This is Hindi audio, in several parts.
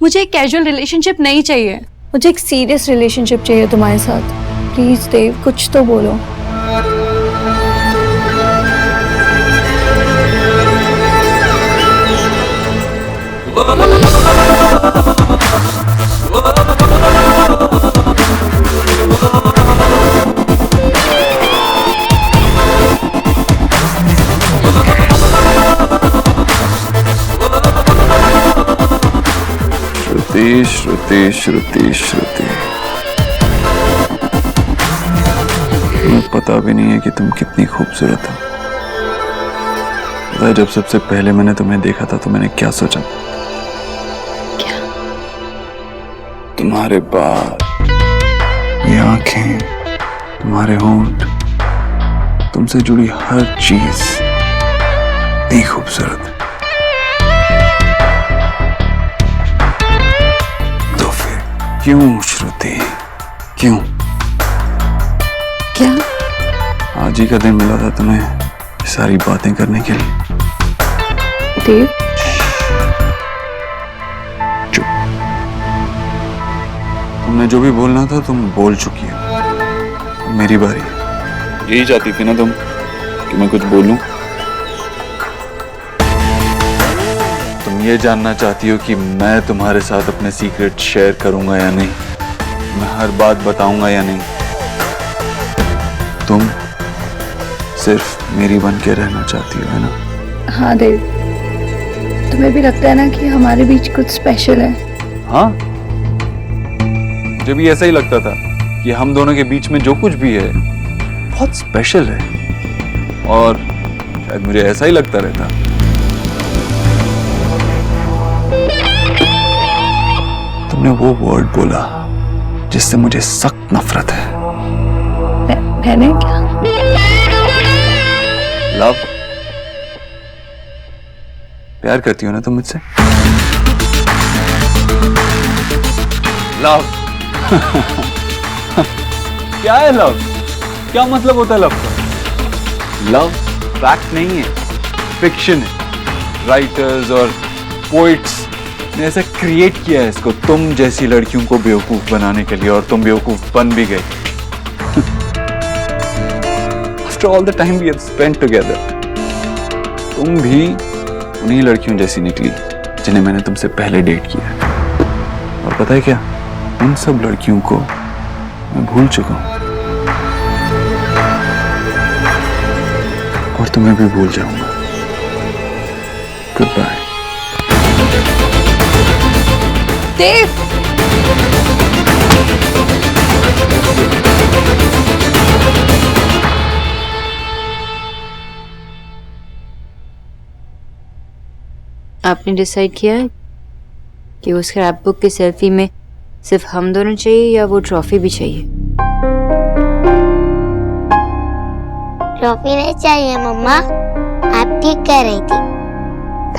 मुझे एक कैजुअल रिलेशनशिप नहीं चाहिए। मुझे एक सीरियस रिलेशनशिप चाहिए तुम्हारे साथ। प्लीज देव, कुछ तो बोलो। श्रुति श्रुति श्रुति श्रुति, तुम्हें पता भी नहीं है कि तुम कितनी खूबसूरत हो। जब सबसे पहले मैंने तुम्हें देखा था तो मैंने क्या सोचा? क्या? तुम्हारे बाल, ये आंखें, तुम्हारे होंठ, तुमसे जुड़ी हर चीज इतनी खूबसूरत है। तो फिर क्यों श्रुति, क्यों? क्या? आज ही का दिन मिला था तुम्हें सारी बातें करने के लिए। देव, चुप। तुमने जो भी बोलना था तुम बोल चुकी हो। मेरी बारी है। यही चाहती थी ना तुम कि मैं कुछ बोलूं? तुम ये जानना चाहती हो कि मैं तुम्हारे साथ अपने सीक्रेट शेयर करूंगा या नहीं, मैं हर बात बताऊंगा या नहीं। तुम सिर्फ मेरी बन के रहना चाहती हो, है ना? हाँ देव, तुम्हें भी लगता है ना कि हमारे बीच कुछ स्पेशल है? हाँ, मुझे भी ऐसा ही लगता था कि हम दोनों के बीच में जो कुछ भी है बहुत स्पेशल है, और शायद मुझे ऐसा ही लगता रहता। तुमने वो वर्ड बोला जिससे मुझे सख्त नफरत है। मैंने क्या? लव। प्यार करती हो ना तुम मुझसे? लव। क्या है लव? क्या मतलब होता है लव का? लव फैक्ट नहीं है, फिक्शन है। राइटर्स और पोइट्स ने ऐसा क्रिएट किया है इसको तुम जैसी लड़कियों को बेवकूफ बनाने के लिए, और तुम बेवकूफ बन भी गए। After all the time we have spent together, तुम भी उन्हीं लड़कियों जैसी निकली जिन्हें मैंने तुमसे पहले डेट किया। और पता है क्या, उन सब लड़कियों को मैं भूल चुका हूं, और तुम्हें भी भूल जाऊंगा। Good bye. देव, आपने डिसाइड किया है कि उस स्क्रैप बुक की सेल्फी में सिर्फ हम दोनों चाहिए या वो ट्रॉफी भी चाहिए? ट्रॉफी नहीं चाहिए मम्मा, आप ठीक कह रही थी।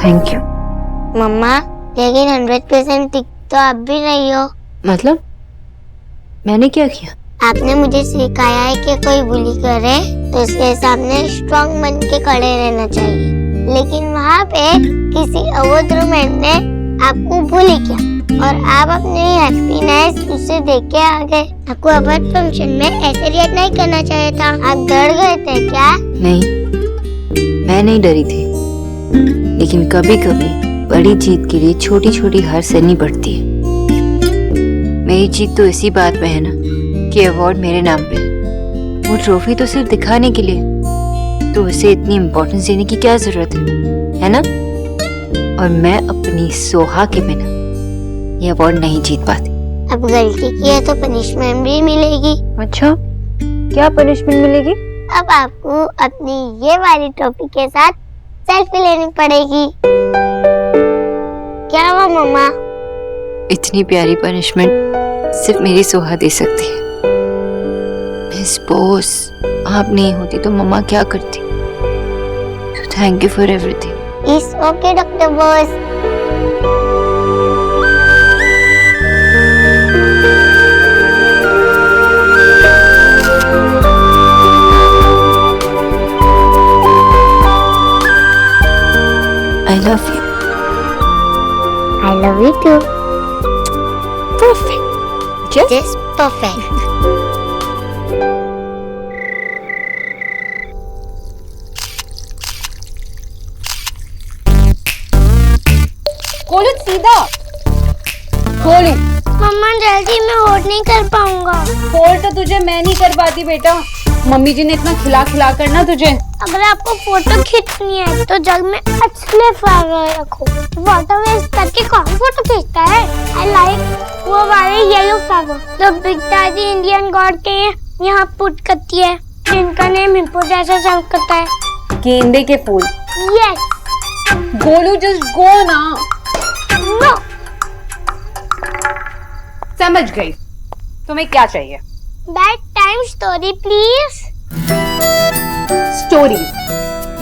थैंक यू मम्मा, लेकिन 100% ठीक तो आप भी नहीं हो। मतलब मैंने क्या किया? आपने मुझे सिखाया है कि कोई बुली करे तो उसके सामने स्ट्रांग बन के खड़े रहना चाहिए, लेकिन वहाँ पे किसी अवध रोमैन ने आपको बुली किया और आप अपनी हैप्पीनेस उसे देख के आ गए। आपको अवध फंक्शन में ऐसे रिएक्ट नहीं करना चाहिए था। आप डर गए थे क्या? नहीं, मैं नहीं डरी थी, लेकिन कभी कभी बड़ी जीत के लिए छोटी छोटी हार सहनी पड़ती है। मेरी जीत तो इसी बात में है ना कि अवार्ड मेरे नाम पे, वो ट्रॉफी तो सिर्फ दिखाने के लिए, तो उसे इतनी इम्पोर्टेंस देने की क्या जरूरत है ना? और मैं अपनी सोहा के बिना ये अवार्ड नहीं जीत पाती। अब गलती की है तो पनिशमेंट भी मिलेगी। अच्छा, क्या पनिशमेंट मिलेगी? अब आपको अपनी ये वाली ट्रॉफी के साथ सेल्फी लेनी पड़ेगी। क्या हुआ मम्मा? इतनी प्यारी पनिशमेंट सिर्फ मेरी सोहा दे सकती है। मिस बॉस, आप नहीं होती तो मम्मा क्या करती? So thank you for everything. It's okay, Dr. Boss. I love you. I love you too. Just perfect. Golu सीधा। गोलू मम्मा जल्दी मैं होल्ड नहीं कर पाऊंगा। होल्ड तो तुझे मैं नहीं कर पाती बेटा, मम्मी जी ने इतना खिला खिला कर ना तुझे। अगर आपको फोटो खींचनी है तो जग में अच्छे फ्लावर रखो। वाटर वेस्ट करके कौन फोटो खींचता है? आई लाइक वो वाले येलो फ्लावर जो बिग दादी इंडियन गॉड के यहाँ पुट करती है, जिनका नेम हिप्पो जैसा साउंड करता है। गेंदे के फूल। यस। गोलू जस्ट गो ना। नो। समझ गई, तुम्हें क्या चाहिए? Bed time story please. Story?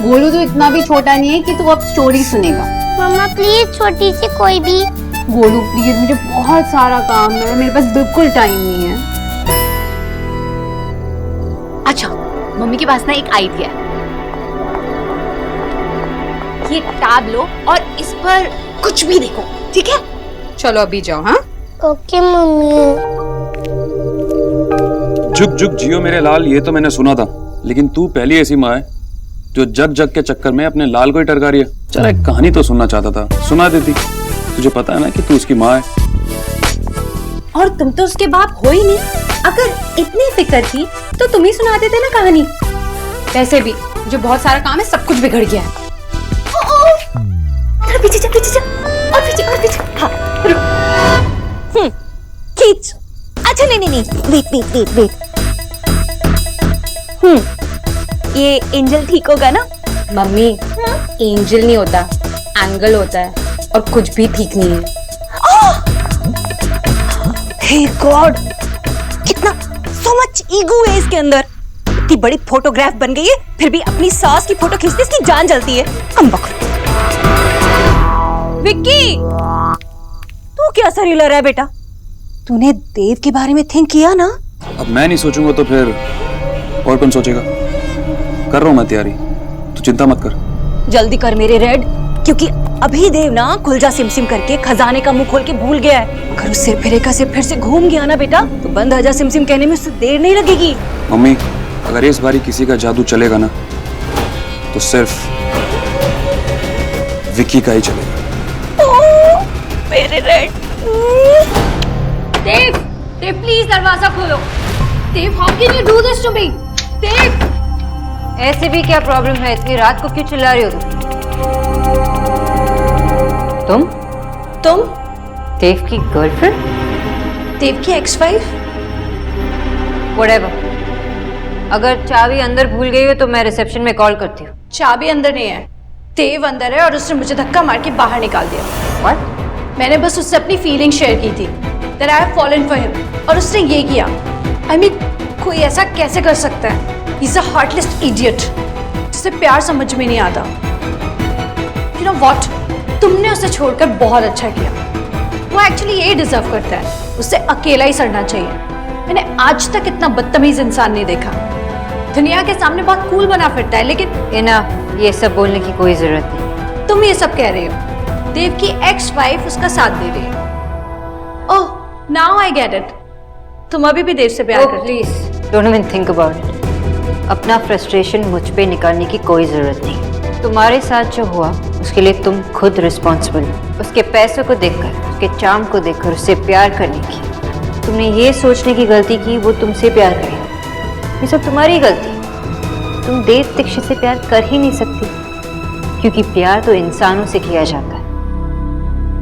Golu तो इतना भी छोटा नहीं है कि तू अब स्टोरी सुनेगा। मम्मा प्लीज छोटी सी कोई भी। गोलू प्लीज, मुझे बहुत सारा काम है, मेरे पास बिल्कुल टाइम नहीं है। अच्छा, मम्मी के पास ना एक आइडिया है। ये टैब लो और इस पर कुछ भी देखो, ठीक है? चलो अभी जाओ। हाँ ओके मम्मी। जुग जुग जियो मेरे लाल, ये तो मैंने सुना था, लेकिन तू पहली ऐसी माँ है जो जग जग के चक्कर में अपने लाल को ही टरका रही है। चल एक कहानी तो सुनना चाहता था, सुना देती। तुझे पता है ना कि तू उसकी माँ है। और तुम तो उसके बाप हो ही नहीं। अगर इतनी फिक्र थी तो तुम ही सुना देते ना कहानी। वैसे भी मुझे बहुत सारा काम है, सब कुछ बिगड़ गया है। पीछे जा, पीछे जा, और पीछे, और पीछे। हाँ, खींच। अच्छा नहीं, वेट। ये एंजल ठीक होगा ना? मम्मी, एंजल नहीं होता, एंगल होता है, और कुछ भी ठीक नहीं है। हे गॉड, कितना सो मच ईगो है इसके अंदर। इतनी बड़ी फोटोग्राफ बन गई है, फिर भी अपनी सास की फोटो खींचते इसकी जान जलती है। विक्की, तू क्या सरीला रहा है बेटा? तूने देव के बारे में थिंक किया ना? अब मैं नहीं सोचूंगा तो फिर और कौन सोचेगा? कर रहा हूं मैं तैयारी, तू चिंता मत कर। जल्दी कर मेरे रेड, क्योंकि अभी देव ना खुलजा सिमसिम करके खजाने का मुंह खोल के भूल गया है। अगर उस सिर फिरेका से फिर से घूम गया ना बेटा, तो बंद आजा सिमसिम कहने में उससे देर नहीं लगेगी। मम्मी, अगर इस बारी किसी का जादू चलेगा ना, तो सिर्फ विक्की का ही चलेगा। मेरे रेड। देव, देव प्लीज दरवाजा खोलो। Dev, how can you do this to me? Dev, ऐसे भी क्या प्रॉब्लम है? इतनी रात को क्यों चिल्ला रही हो तुम? देव की गर्लफ्रेंड? देव की एक्स-वाइफ? व्हाटएवर। अगर चाबी अंदर भूल गई हो तो मैं रिसेप्शन में कॉल करती हूँ। चाबी अंदर नहीं है, देव अंदर है और उसने मुझे धक्का मार के बाहर निकाल दिया। What? मैंने बस उससे अपनी फीलिंग शेयर की थी, that I have fallen for him, और उसने ये किया। I mean, कोई ऐसा कैसे कर सकता है? He's a heartless idiot, जिसे प्यार समझ में नहीं आता। You know what? तुमने उसे छोड़कर बहुत अच्छा किया। वो एक्चुअली ये डिजर्व करता है, उसे अकेला ही सड़ना चाहिए। मैंने आज तक इतना बदतमीज इंसान नहीं देखा। दुनिया के सामने बहुत कूल बना फिरता है, लेकिन ये सब बोलने की कोई जरूरत नहीं। तुम ये सब कह रहे हो। देव की एक्स वाइफ उसका साथ दे रही है। ओह, नाउ आई गेट इट। तुम अभी भी देव से प्यार करती हो। Please don't even think about it. अपना फ्रस्ट्रेशन मुझ पे निकालने की कोई जरूरत नहीं। तुम्हारे साथ जो हुआ उसके लिए तुम खुद रिस्पॉन्सिबल हो। उसके पैसों को देखकर, उसके चार्म को देखकर उससे प्यार करने की तुमने ये सोचने की गलती की वो तुमसे प्यार करेगा। ये सब तुम्हारी गलती। तुम देव दीक्षित से प्यार कर ही नहीं सकती, क्योंकि प्यार तो इंसानों से किया जाता है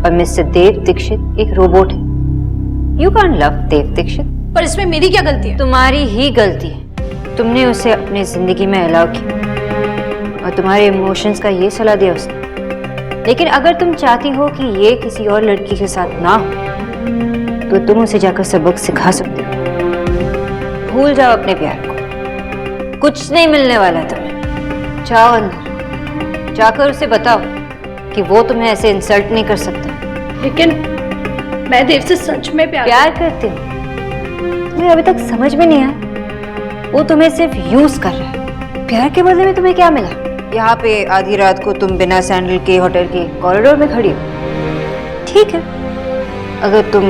और मिस्टर देव दीक्षित एक रोबोट है। यू कांट लव देव दीक्षित। पर इसमें मेरी क्या गलती है? तुम्हारी ही गलती है। तुमने उसे अपनी जिंदगी में अलाउ किया और तुम्हारे इमोशंस का ये सलाह दिया उसने। लेकिन अगर तुम चाहती हो कि ये किसी और लड़की के साथ ना हो, तो तुम उसे जाकर सबक सिखा सकते हो। भूल जाओ अपने प्यार को, कुछ नहीं मिलने वाला तुम्हें। जाओ अंदर, जाकर उसे बताओ कि वो तुम्हें ऐसे इंसल्ट नहीं कर सकता। लेकिन मैं देव से सच में प्यार करती हूँ। तुम्हें अभी तक समझ में नहीं आया? वो तुम्हें सिर्फ यूज कर रहा है। प्यार के बदले में तुम्हें क्या मिला? यहाँ पे आधी रात को तुम बिना सैंडल के होटल के कॉरिडोर में खड़ी हो। ठीक है, अगर तुम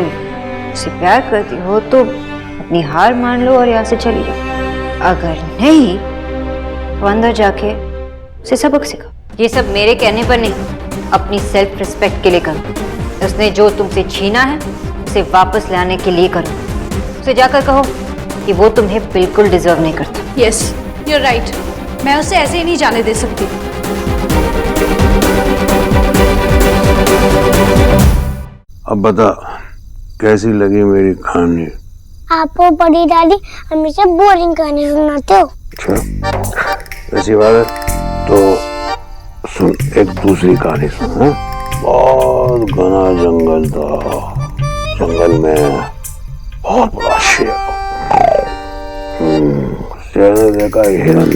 मुझसे प्यार करती हो तो अपनी हार मान लो और यहाँ से चली जाओ। अगर नहीं तो अंदर जाके उसे सबक सिखाओ। ये सब मेरे कहने पर नहीं, अपनी सेल्फ रिस्पेक्ट के लिए करो। उसने जो तुमसे छीना है उसे वापस लाने के लिए करो। उसे जाकर कहो कि वो तुम्हें बिल्कुल डिजर्व नहीं करता। Yes, you are right. मैं उसे ऐसे ही नहीं जाने दे सकती। अब बता कैसी लगी मेरी कहानी? आप वो बड़ी दादी हमेशा बोरिंग कहानी सुनाते हो। अच्छा ऐसी बात है तो सुन, एक दूसरी कहानी सुन। हाँ? बहुत घना जंगल था, जंगल में बहुत बड़ा शेर। शेर ने देखा हिरन,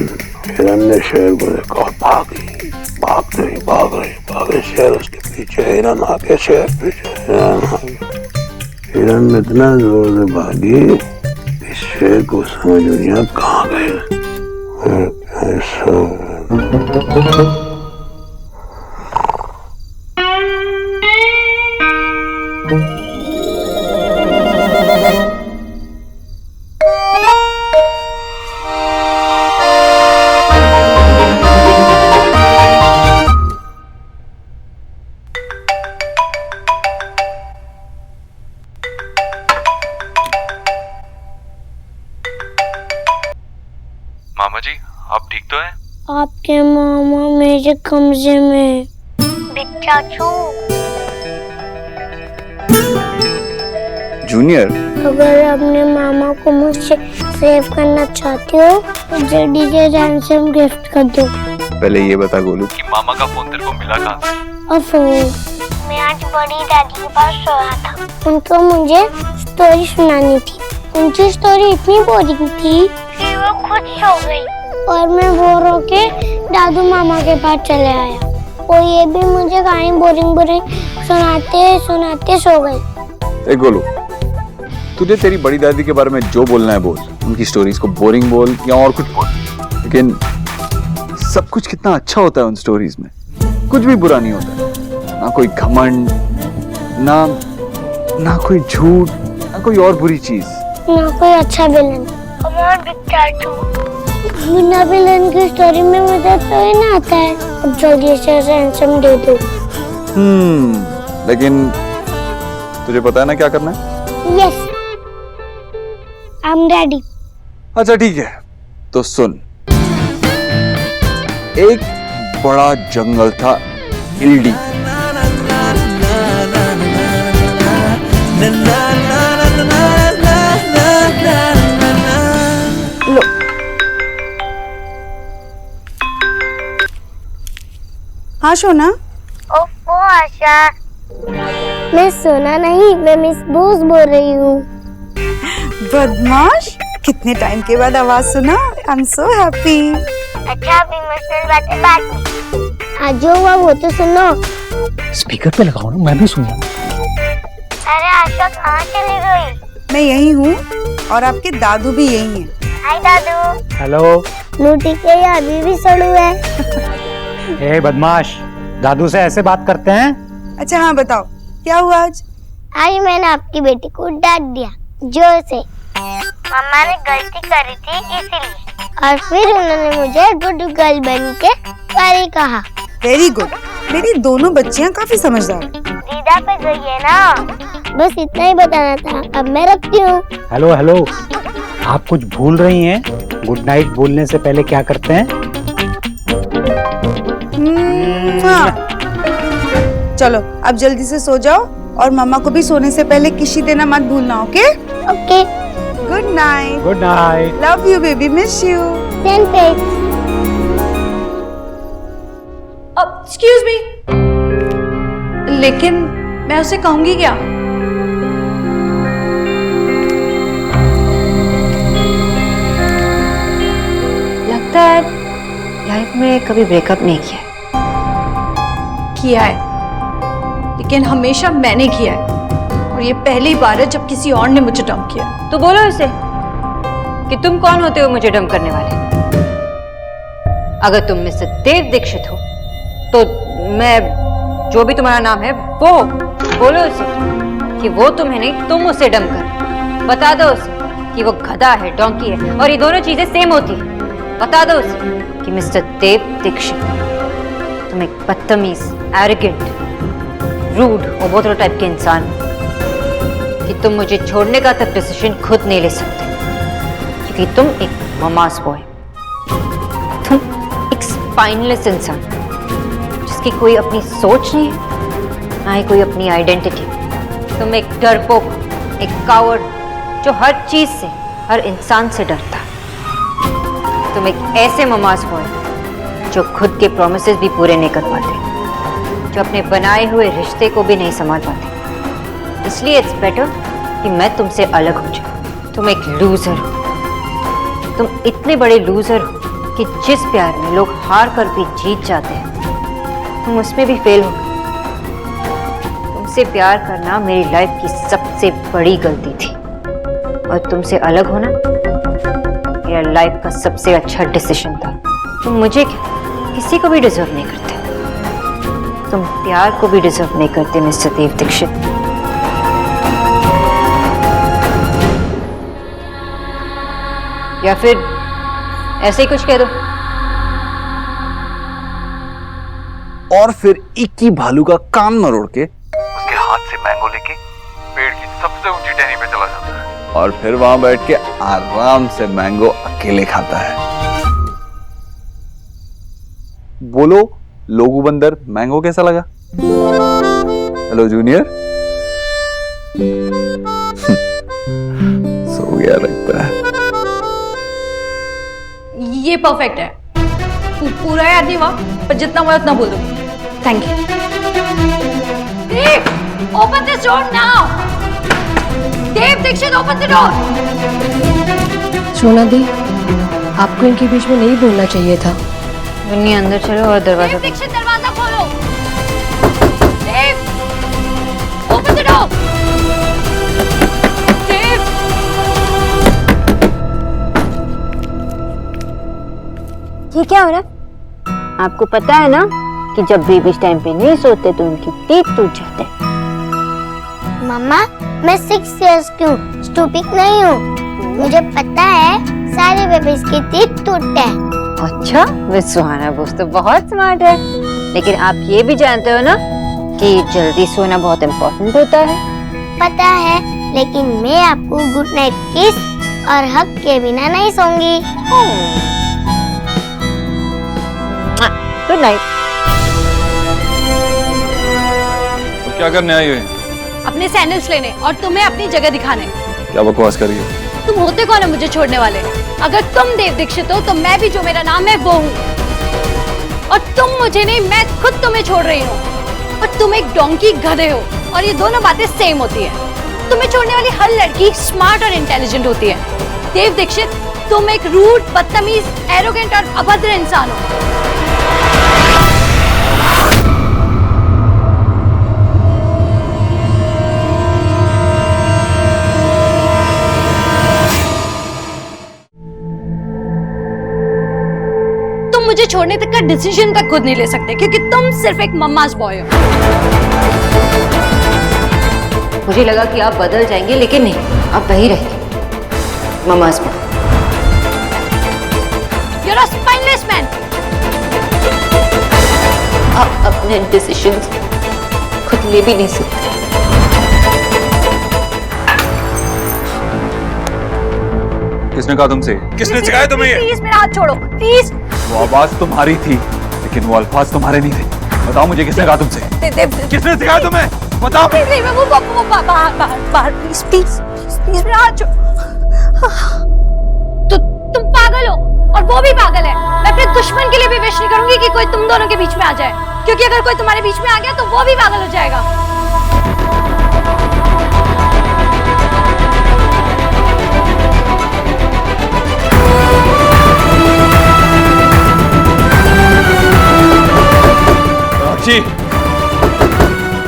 हिरन ने शेर को देखा और भाग रही शेर उसके पीछे, हिरन आगे शेर पीछे, हिरन आगे। हिरन में इतना जोर से भागी कि शेर को समझ नहीं आया कहाँ गए। मामा जी आप ठीक तो हैं? आपके मामा मेरे कमरे में। चाचू जूनियर, अगर अपने मामा को मुझसे सेव करना चाहते हो तो जल्दी से रैंसम गिफ्ट कर दो। पहले ये बता गोलू कि मामा का फोन तेरे को मिला कहाँ से? अफो, मैं आज बड़ी दादी के पास सोया था। उनको मुझे स्टोरी सुनानी थी। उनकी स्टोरी इतनी बोरिंग थी कि वो खुद सो गई और मैं बोर होके दादू मामा के पास चले आया। और ये भी मुझे कहानी बोरिंग सुनाते सो गई। ए गोलू, तुझे तेरी बड़ी दादी के बारे में जो बोलना है बोल। उनकी स्टोरीज को बोरिंग बोल या और कुछ बोल, लेकिन सब कुछ कितना अच्छा होता है उन स्टोरीज में। कुछ भी बुरा नहीं होता, ना कोई घमंड, ना कोई झूठ, ना कोई और बुरी चीज, ना कोई अच्छा विलन। बिना विलन की स्टोरी में मजा तो ही ना आता है। अब जल्दी से रैंसम दे दो। लेकिन तुझे पता है ना क्या करना है? Yes, I am ready. अच्छा ठीक है, तो सुन। एक बड़ा जंगल था हिल्डी। लो हाँ सोना। ओफो आशा, मैं सोना नहीं, मैं मिस बोस बोल रही हूँ। बदमाश, कितने टाइम के बाद आवाज सुना। I am so happy. अच्छा अब इमोशनल बातें बाद में। आज जो हुआ वो तो सुनो। स्पीकर पे लगाओ ना, मैं भी सुनूं। अरे आशा कहाँ चली गई? मैं यही हूँ और आपके दादू भी यही हैं। हाय दादू। हेलो। लूटी के ये अभी भी सड़ू है। ए बदमाश, दादू से ऐसे बात करते हैं? अच्छा हाँ बताओ क्या हुआ आज? आज मैंने आपकी बेटी को डांट दिया जोर से। मम्मा ने गलती करी थी इसीलिए, और फिर उन्होंने मुझे गुड गर्ल बन के सॉरी कहा। वेरी गुड, मेरी दोनों बच्चियाँ काफी समझदार हैं। दीदा पे गई है ना, बस इतना ही बताना था। अब मैं रखती हूँ। हेलो हेलो, आप कुछ भूल रही हैं। गुड नाइट बोलने से पहले क्या करते हैं? हाँ। चलो अब जल्दी से सो जाओ और मम्मा को भी सोने से पहले किसी देना मत भूलना। Okay okay, good night. Good night. Love you baby, miss you. Same page. Excuse me, लेकिन मैं उसे कहूंगी क्या? लगता है लाइफ में कभी ब्रेकअप नहीं किया। किया है, लेकिन हमेशा मैंने किया है। और ये पहली बार है जब किसी और ने मुझे डंप किया। तो बोलो उसे कि तुम कौन होते हो मुझे डंप करने वाले। अगर तुम मिस्टर देव दीक्षित हो तो मैं जो भी तुम्हारा नाम है वो बोलो उसे। कि वो तुम्हें नहीं, तुम उसे डम कर। बता दो उसे कि वो गधा है, डोंकी है, और ये दोनों चीजें सेम होती है। बता दो उसे कि मिस्टर देव दीक्षित, तुम एक बदतमीज, एरोगेंट, रूड और बोतल टाइप के इंसान हो, कि तुम मुझे छोड़ने का तक डिसीजन खुद नहीं ले सकते, क्योंकि तुम एक ममास बॉय, तुम एक स्पाइनलेस इंसान जिसकी कोई अपनी सोच नहीं है, ना ही कोई अपनी आइडेंटिटी। तुम एक डरपोक, एक कावर्ड जो हर चीज से, हर इंसान से डरता है। तुम एक ऐसे ममास बॉय जो खुद के प्रॉमिसेस भी पूरे नहीं कर पाते, जो अपने बनाए हुए रिश्ते को भी नहीं संभाल पाते। इसलिए इट्स बेटर कि मैं तुमसे अलग हो जाऊं। तुम एक लूजर हो, तुम इतने बड़े लूजर हो कि जिस प्यार में लोग हार कर भी जीत जाते हैं, तुम उसमें भी फेल हो गए। तुमसे प्यार करना मेरी लाइफ की सबसे बड़ी गलती थी, और तुमसे अलग होना मेरा लाइफ का सबसे अच्छा डिसीजन था। तुम मुझे किसी को भी डिजर्व नहीं करते, तुम प्यार को भी डिजर्व नहीं करते मिस्टर देव दीक्षित। या फिर ऐसे ही कुछ कह दो। और फिर इक्की भालू का कान मरोड़ के उसके हाथ से मैंगो लेके पेड़ की सबसे ऊंची टहनी पे चला जाता है, और फिर वहां बैठ के आराम से मैंगो अकेले खाता है। बोलो लोगू बंदर, मैंगो कैसा लगा? Hello junior. सो गया लगता है। ये परफेक्ट है। पूरा याद नहीं हुआ, पर जितना हुआ उतना बोल दो। Thank you. Dev, open this door now. Dev Dikshit, open the door. Sona di, आपको इनके बीच में नहीं बोलना चाहिए था। मुन्नी अंदर चलो और दरवाजा। देव दीक्षित, दरवाजा खोलो। देव, ओपन द डोर। देव, ये क्या हो रहा है? आपको पता है ना कि जब बेबी टाइम पे नहीं सोते तो उनके टीथ टूट जाते हैं। मम्मा, मैं 6 इयर्स की हूँ, स्टूपिड नहीं हूँ। मुझे पता है सारे बेबीज के टीथ टूटते हैं। अच्छा, वे सुहाना बोस तो बहुत स्मार्ट है, लेकिन आप ये भी जानते हो ना कि जल्दी सोना बहुत इम्पोर्टेंट होता है। पता है, लेकिन मैं आपको गुड नाइट किस और हग के बिना नहीं सोऊंगी। Good night. तो क्या करने आई हुई? अपने सैंडल्स लेने और तुम्हें अपनी जगह दिखाने। क्या बकवास कर रही हो? तुम होते कौन है मुझे छोड़ने वाले? अगर तुम देव दीक्षित हो तो मैं भी जो मेरा नाम है वो हूँ, और तुम मुझे नहीं, मैं खुद तुम्हें छोड़ रही हूँ। और तुम एक डोंकी गधे हो, और ये दोनों बातें सेम होती है। तुम्हें छोड़ने वाली हर लड़की स्मार्ट और इंटेलिजेंट होती है। देव दीक्षित, तुम एक रूड, बदतमीज, एरोगेंट और अभद्र इंसान हो। मुझे छोड़ने तक का डिसीजन तक खुद नहीं ले सकते, क्योंकि तुम सिर्फ एक मम्मास बॉय हो। मुझे लगा कि आप बदल जाएंगे, लेकिन नहीं, आप वही रहेंगे, mama's boy. You're a spineless man. आप अपने डिसीजंस खुद ले भी नहीं सकते। किसने कहा तुमसे? किसने सिखाया तुम्हें ये? प्लीज मेरा हाथ छोड़ो, प्लीज। वो आवाज तुम्हारी थी, लेकिन वो अल्फाज तुम्हारे नहीं थे। बताओ मुझे, किसने कहा तुमसे? किसने सिखाया तुम्हें? बताओ। वो बाहर प्लीज मेरा हाथ छोड़ो। तो तुम पागल हो, और वो भी पागल है। मैं अपने दुश्मन के लिए भी विश नहीं करूंगी कि कोई तुम दोनों के बीच में आ जाए, क्योंकि अगर कोई तुम्हारे बीच में आ गया तो वो भी पागल हो जाएगा।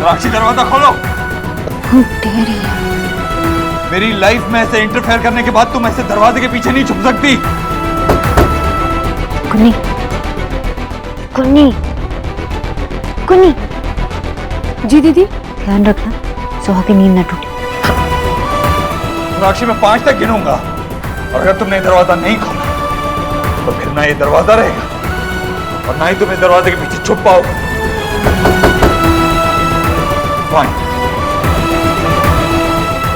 राक्षी, दरवाजा खोलो। मेरी लाइफ में ऐसे इंटरफेयर करने के बाद तुम ऐसे दरवाजे के पीछे नहीं छुप सकती। कुन्नी, कुन्नी, कुन्नी। जी दीदी। ध्यान रखना, सुबह की नींद न टूटे। मीनाक्षी मैं 5 तक गिनूंगा और अगर तुमने दरवाजा नहीं खोला तो फिर ना ये दरवाजा रहेगा और ना ही तुम इस दरवाजे के पीछे छुप पाओगे।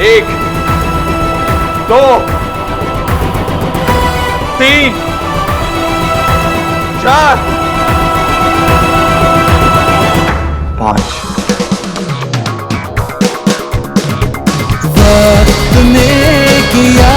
1 2 3 4 5 वक्त ने किया